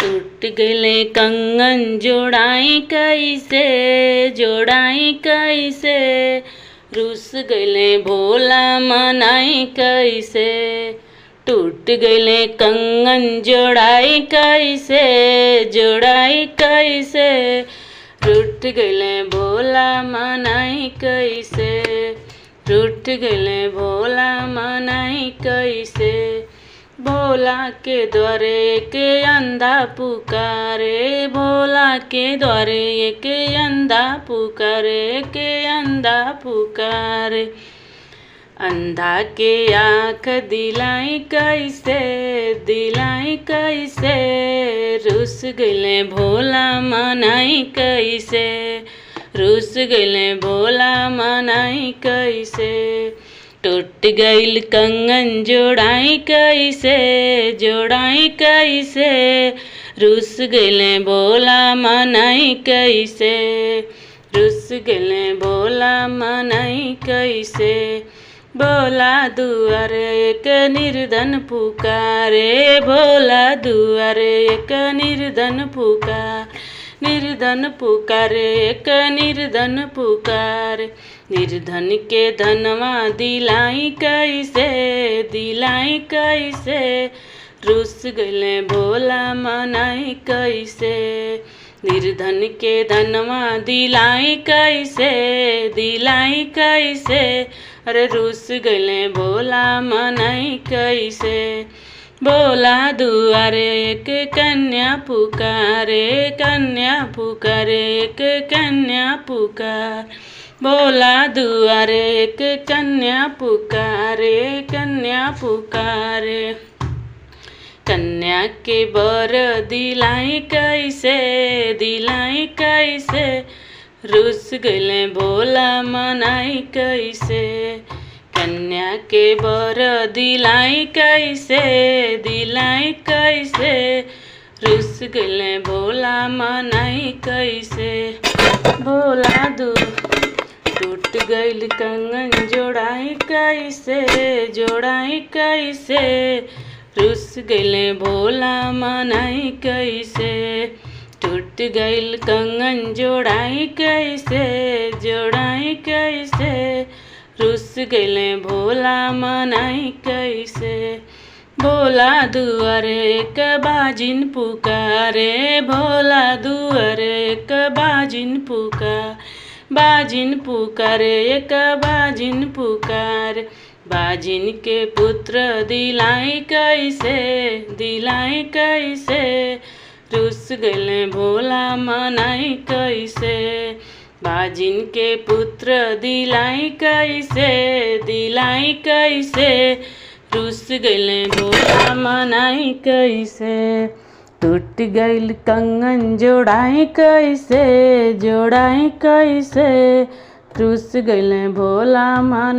टूट गइले कंगन जोड़ाई कैसे रुस गइले भोला मनाई कैसे। टूट गइले कंगन जोड़ाई कैसे रूठ गइले भोला मनाई कैसे। रूठ गइले भोला मनाई कैसे। भोला के द्वारे के अंधा पुकारे, भोला के द्वारे के अंधा पुकारे। अंधा के आँख दिलाई कैसे रुस गइले भोला मनाई कैसे। रुस गइले भोला मनाई कैसे। टूट गइल कंगन जोड़ाई कैसे रुस गइले भोला मनाई कैसे। रुस गइले भोला मनाई कैसे। भोला दुआरे एक निर्धन पुकारे, भोला दुआरे एक निर्धन पुकारे एक निर्धन पुकारे। निर्धन के धनवा दिलाई कैसे रुस गइले भोला मनाई कैसे। निर्धन के धनवा दिलाई कैसे अरे रुस गइले भोला मनाई कैसे। भोला दुआरे एक कन्या पुकारे एक कन्या पुकार। भोला दुआरे एक कन्या पुकारे कन्या के बर दिलाई कैसे रुस गइले भोला मनाई कैसे। कन्या के बर दिलाई कैसे रुस गइले भोला मनाई कैसे। भोला टूट गइल कंगन जोड़ाई कैसे रुस गइले भोला मनाई कैसे। टूट गइल कंगन जोड़ाई कैसे रुस गइले भोला मनाई कैसे। भोला दुआरे एक बाजिन पुकारे, भोला दुआरे एक बाजिन पुकारे एक बाजिन पुकार। बाजिन के पुत्र दिलाई कैसे रुस गइले भोला मनाई कैसे। बाजिन के पुत्र दिलाई कैसे रुस गइले भोला मनाई कैसे। टूट गइल कंगन जोड़ाई कैसे रुस गइले भोला मनाई।